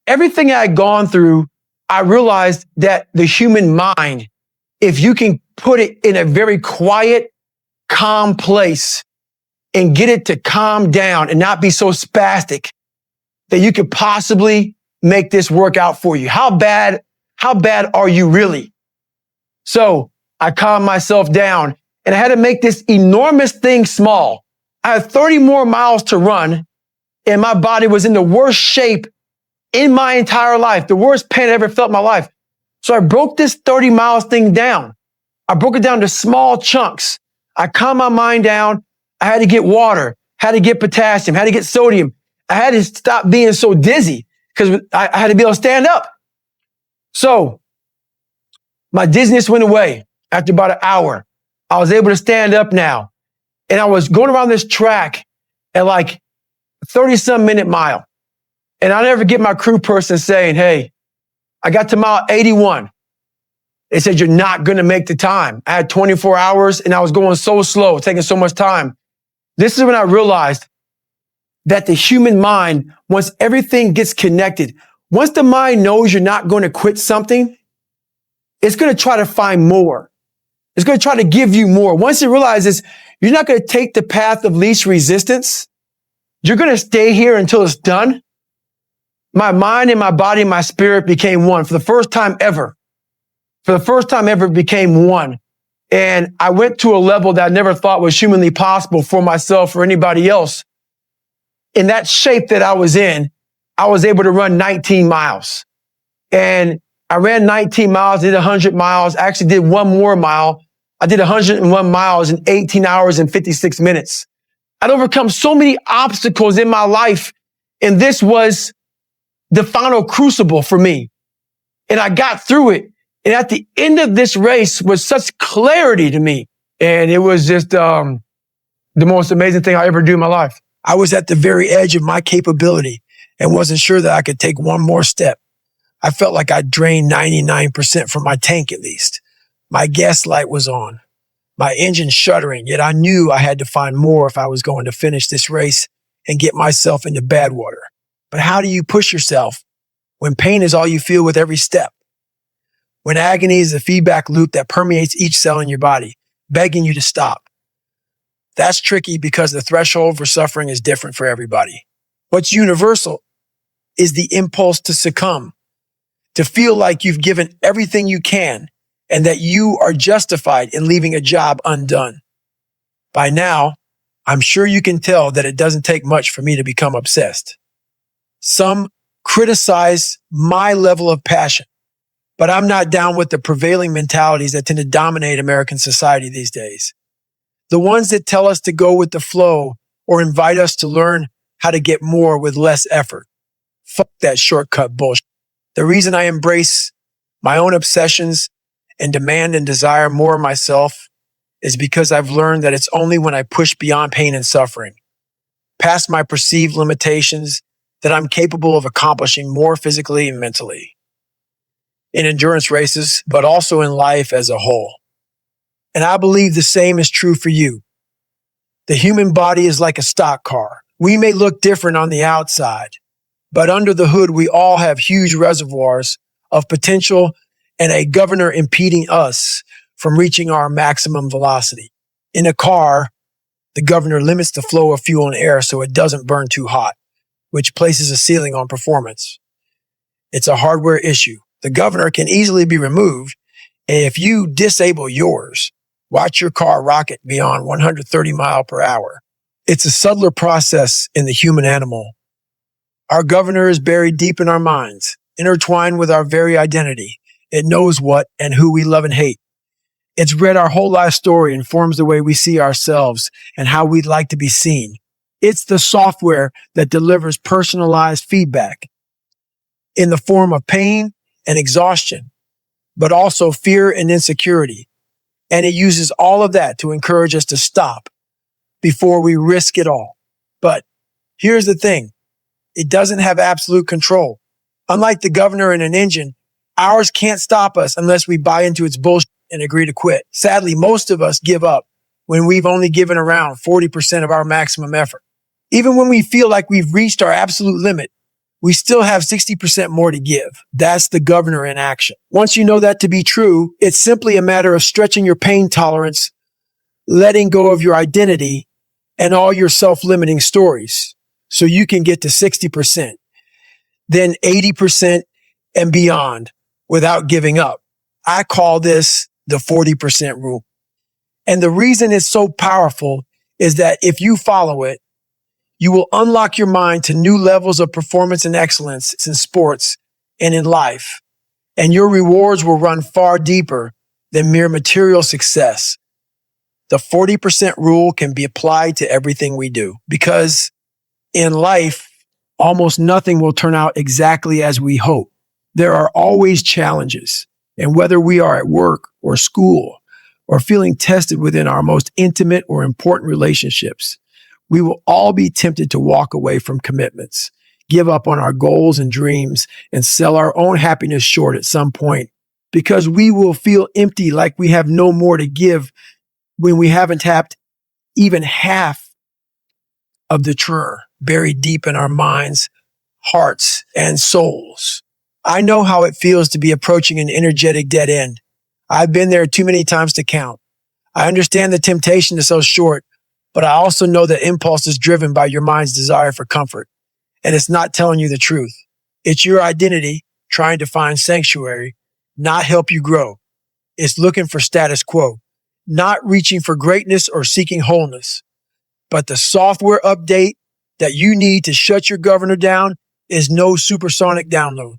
everything I had gone through, I realized that the human mind, if you can put it in a very quiet, calm place and get it to calm down and not be so spastic, that you could possibly make this work out for you. How bad are you really? So I calmed myself down and I had to make this enormous thing small. I had 30 more miles to run and my body was in the worst shape in my entire life, the worst pain I ever felt in my life. So I broke this 30 miles thing down. I broke it down to small chunks. I calmed my mind down. I had to get water, had to get potassium, had to get sodium. I had to stop being so dizzy because I had to be able to stand up. So my dizziness went away after about an hour. I was able to stand up now. And I was going around this track at like 30-some minute mile. And I'll never get my crew person saying, hey, I got to mile 81. They said, you're not going to make the time. I had 24 hours and I was going so slow, taking so much time. This is when I realized that the human mind, once everything gets connected, once the mind knows you're not going to quit something, it's going to try to find more. It's going to try to give you more. Once it realizes you're not going to take the path of least resistance, you're going to stay here until it's done. My mind and my body and my spirit became one for the first time ever. For the first time ever, it became one. And I went to a level that I never thought was humanly possible for myself or anybody else. In that shape that I was in, I was able to run 19 miles. And I ran 19 miles, did 100 miles, actually did one more mile. I did 101 miles in 18 hours and 56 minutes. I'd overcome so many obstacles in my life, and this was the final crucible for me. And I got through it. And at the end of this race was such clarity to me. And it was just the most amazing thing I ever do in my life. I was at the very edge of my capability and wasn't sure that I could take one more step. I felt like I drained 99% from my tank at least. My gas light was on, my engine shuddering, yet I knew I had to find more if I was going to finish this race and get myself into bad water. But how do you push yourself when pain is all you feel with every step? When agony is a feedback loop that permeates each cell in your body, begging you to stop. That's tricky because the threshold for suffering is different for everybody. What's universal is the impulse to succumb, to feel like you've given everything you can and that you are justified in leaving a job undone. By now, I'm sure you can tell that it doesn't take much for me to become obsessed. Some criticize my level of passion, but I'm not down with the prevailing mentalities that tend to dominate American society these days. The ones that tell us to go with the flow or invite us to learn how to get more with less effort. Fuck that shortcut bullshit. The reason I embrace my own obsessions and demand and desire more of myself is because I've learned that it's only when I push beyond pain and suffering, past my perceived limitations, that I'm capable of accomplishing more physically and mentally. In endurance races, but also in life as a whole. And I believe the same is true for you. The human body is like a stock car. We may look different on the outside, but under the hood, we all have huge reservoirs of potential and a governor impeding us from reaching our maximum velocity. In a car, the governor limits the flow of fuel and air so it doesn't burn too hot, which places a ceiling on performance. It's a hardware issue. The governor can easily be removed, and if you disable yours, watch your car rocket beyond 130 miles per hour. It's a subtler process in the human animal. Our governor is buried deep in our minds, intertwined with our very identity. It knows what and who we love and hate. It's read our whole life story and forms the way we see ourselves and how we'd like to be seen. It's the software that delivers personalized feedback in the form of pain and exhaustion, but also fear and insecurity. And it uses all of that to encourage us to stop before we risk it all. But here's the thing. It doesn't have absolute control. Unlike the governor in an engine, ours can't stop us unless we buy into its bullshit and agree to quit. Sadly, most of us give up when we've only given around 40% of our maximum effort. Even when we feel like we've reached our absolute limit, we still have 60% more to give. That's the governor in action. Once you know that to be true, it's simply a matter of stretching your pain tolerance, letting go of your identity and all your self-limiting stories so you can get to 60%, then 80% and beyond without giving up. I call this the 40% rule. And the reason it's so powerful is that if you follow it, you will unlock your mind to new levels of performance and excellence in sports and in life. And your rewards will run far deeper than mere material success. The 40% rule can be applied to everything we do because in life, almost nothing will turn out exactly as we hope. There are always challenges. And whether we are at work or school or feeling tested within our most intimate or important relationships, we will all be tempted to walk away from commitments, give up on our goals and dreams, and sell our own happiness short at some point because we will feel empty, like we have no more to give when we haven't tapped even half of the treasure buried deep in our minds, hearts, and souls. I know how it feels to be approaching an energetic dead end. I've been there too many times to count. I understand the temptation to sell short, but I also know that impulse is driven by your mind's desire for comfort, and it's not telling you the truth. It's your identity trying to find sanctuary, not help you grow. It's looking for status quo, not reaching for greatness or seeking wholeness. But the software update that you need to shut your governor down is no supersonic download.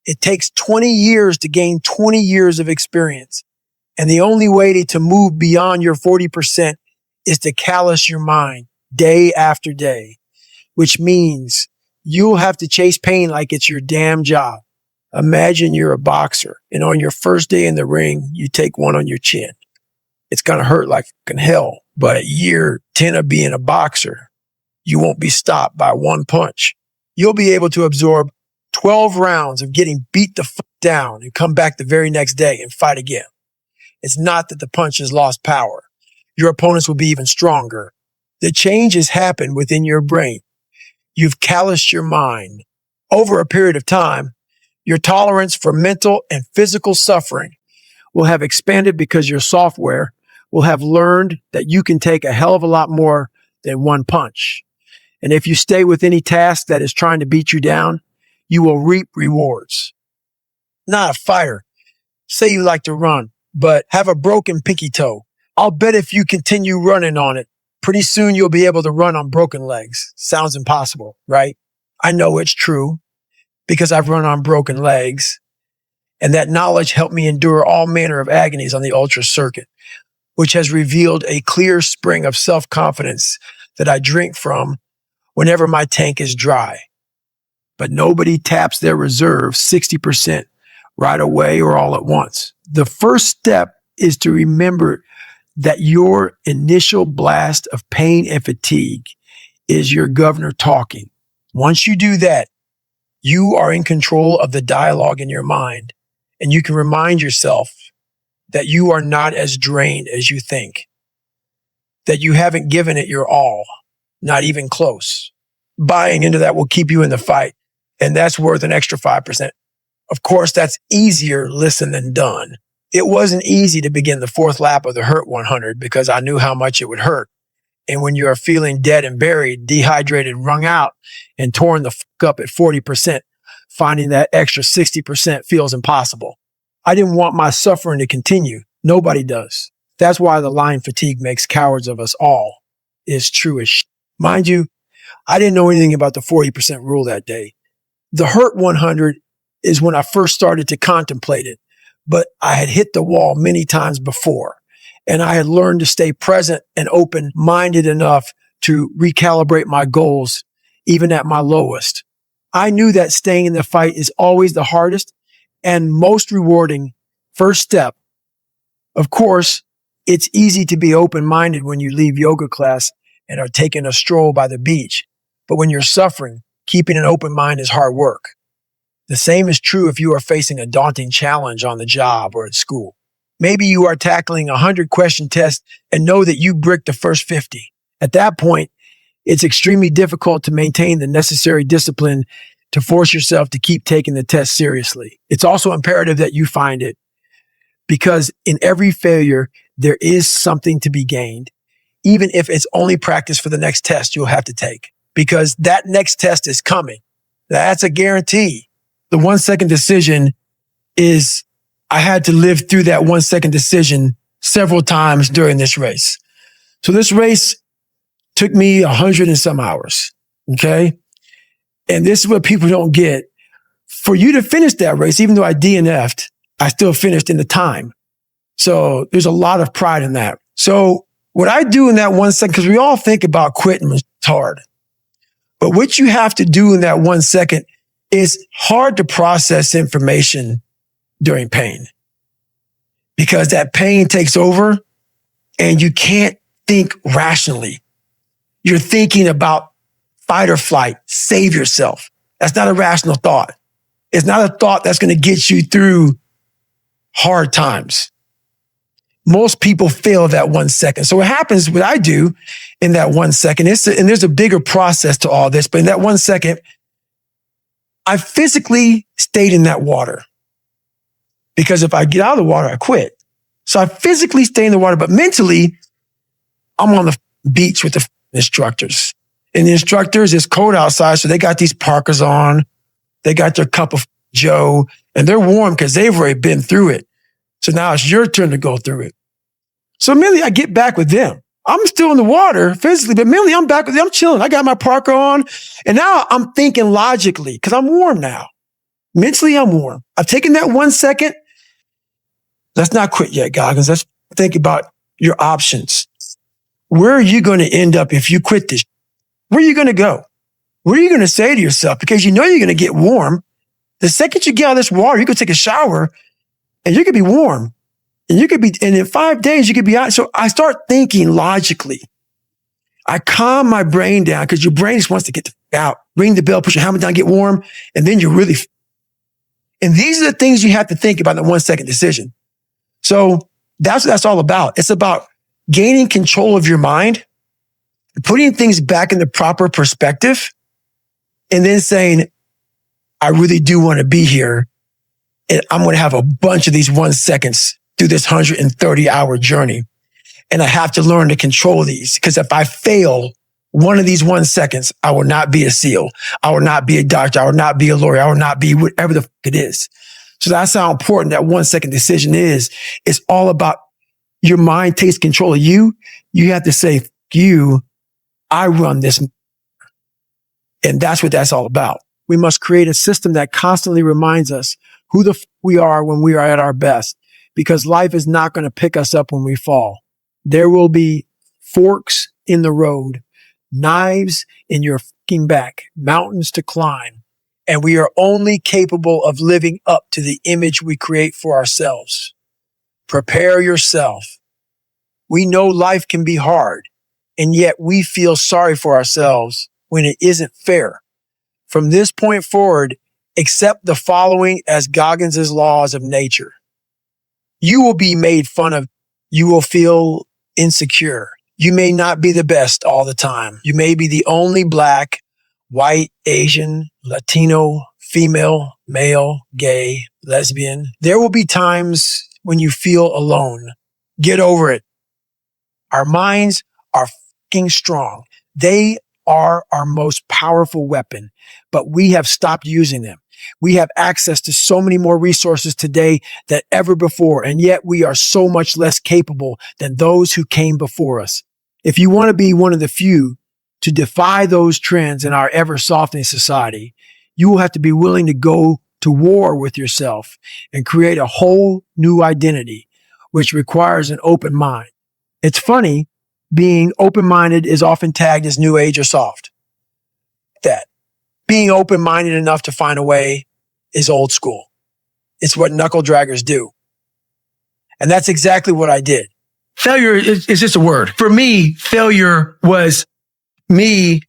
It takes 20 years to gain 20 years of experience. And the only way to move beyond your 40% is to callous your mind day after day, which means you'll have to chase pain like it's your damn job. Imagine you're a boxer and on your first day in the ring, you take one on your chin. It's going to hurt like fucking hell. But at year 10 of being a boxer, you won't be stopped by one punch. You'll be able to absorb 12 rounds of getting beat the fuck down and come back the very next day and fight again. It's not that the punch has lost power. Your opponents will be even stronger. The change has happened within your brain. You've calloused your mind. Over a period of time, your tolerance for mental and physical suffering will have expanded because your software will have learned that you can take a hell of a lot more than one punch. And if you stay with any task that is trying to beat you down, you will reap rewards. Not a fighter. Say you like to run, but have a broken pinky toe. I'll bet if you continue running on it, pretty soon you'll be able to run on broken legs. Sounds impossible, right? I know it's true because I've run on broken legs. And that knowledge helped me endure all manner of agonies on the ultra circuit, which has revealed a clear spring of self-confidence that I drink from whenever my tank is dry. But nobody taps their reserve 60% right away or all at once. The first step is to remember that your initial blast of pain and fatigue is your governor talking. Once you do that, you are in control of the dialogue in your mind, and you can remind yourself that you are not as drained as you think, that you haven't given it your all, not even close. Buying into that will keep you in the fight, and that's worth an extra 5%. Of course, that's easier listened than done. It wasn't easy to begin the fourth lap of the Hurt 100 because I knew how much it would hurt. And when you are feeling dead and buried, dehydrated, wrung out, and torn the fuck up at 40%, finding that extra 60% feels impossible. I didn't want my suffering to continue. Nobody does. That's why the line fatigue makes cowards of us all. It's true as shit. Mind you, I didn't know anything about the 40% rule that day. The Hurt 100 is when I first started to contemplate it, but I had hit the wall many times before, and I had learned to stay present and open-minded enough to recalibrate my goals, even at my lowest. I knew that staying in the fight is always the hardest and most rewarding first step. Of course, it's easy to be open-minded when you leave yoga class and are taking a stroll by the beach. But when you're suffering, keeping an open mind is hard work. The same is true if you are facing a daunting challenge on the job or at school. Maybe you are tackling a 100-question test and know that you bricked the first 50. At that point, it's extremely difficult to maintain the necessary discipline to force yourself to keep taking the test seriously. It's also imperative that you find it, because in every failure, there is something to be gained, even if it's only practice for the next test you'll have to take, because that next test is coming. That's a guarantee. The 1 second decision is, I had to live through that 1 second decision several times during this race. So this race took me 100 and some hours. Okay. And this is what people don't get. For you to finish that race, even though I DNF'd, I still finished in the time. So there's a lot of pride in that. So what I do in that 1 second, because we all think about quitting, it's hard. But what you have to do in that 1 second is hard to process information during pain, because that pain takes over and you can't think rationally. You're thinking about fight or flight, save yourself. That's not a rational thought. It's not a thought that's going to get you through hard times. Most people fail that 1 second. So what happens, what I do in that 1 second, and there's a bigger process to all this, but in that 1 second, I physically stayed in that water. Because if I get out of the water, I quit. So I physically stay in the water, but mentally, I'm on the beach with the instructors. And the instructors, it's cold outside, so they got these parkas on. They got their cup of Joe, and they're warm because they've already been through it. So now it's your turn to go through it. So mentally, I get back with them. I'm still in the water physically, but mentally, I'm back with them. I'm chilling. I got my parka on, and now I'm thinking logically because I'm warm now. Mentally, I'm warm. I've taken that 1 second. Let's not quit yet, Goggins. Let's think about your options. Where are you going to end up if you quit this? Where are you going to go? What are you going to say to yourself? Because you know you're going to get warm. The second you get out of this water, you could take a shower and you could be warm. And in 5 days, you could be out. So I start thinking logically. I calm my brain down because your brain just wants to get out. Ring the bell, put your helmet down, get warm. And then you're really, and these are the things you have to think about in the 1 second decision. So that's what that's all about. It's about gaining control of your mind, putting things back in the proper perspective, and then saying, I really do want to be here. And I'm going to have a bunch of these 1 seconds through this 130-hour journey. And I have to learn to control these, because if I fail one of these 1 seconds, I will not be a SEAL. I will not be a doctor. I will not be a lawyer. I will not be whatever the fuck it is. So that's how important that 1 second decision is. It's all about your mind takes control of you. You have to say, you, I run this. And that's what that's all about. We must create a system that constantly reminds us who the fuck we are when we are at our best, because life is not going to pick us up when we fall. There will be forks in the road, knives in your fucking back, mountains to climb. And we are only capable of living up to the image we create for ourselves. Prepare yourself. We know life can be hard, and yet we feel sorry for ourselves when it isn't fair. From this point forward, accept the following as Goggins' laws of nature. You will be made fun of. You will feel insecure. You may not be the best all the time. You may be the only Black, white, Asian, Latino, female, male, gay, lesbian. There will be times when you feel alone. Get over it. Our minds are fucking strong. They are our most powerful weapon, but we have stopped using them. We have access to so many more resources today than ever before, and yet we are so much less capable than those who came before us. If you want to be one of the few to defy those trends in our ever-softening society, you will have to be willing to go to war with yourself and create a whole new identity, which requires an open mind. It's funny, being open-minded is often tagged as new age or soft. That being open-minded enough to find a way is old school. It's what knuckle draggers do. And that's exactly what I did. Failure is just a word. For me, failure was me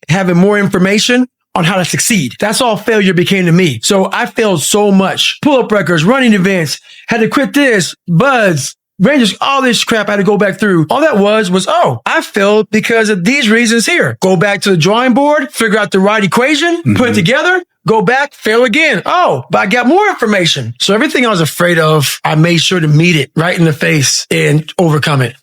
having more information on how to succeed. That's all failure became to me. So I failed so much. Pull-up records, running events, had to quit this, buds, Just all this crap I had to go back through. All that was, oh, I failed because of these reasons here. Go back to the drawing board, figure out the right equation, put it together, go back, fail again. Oh, but I got more information. So everything I was afraid of, I made sure to meet it right in the face and overcome it.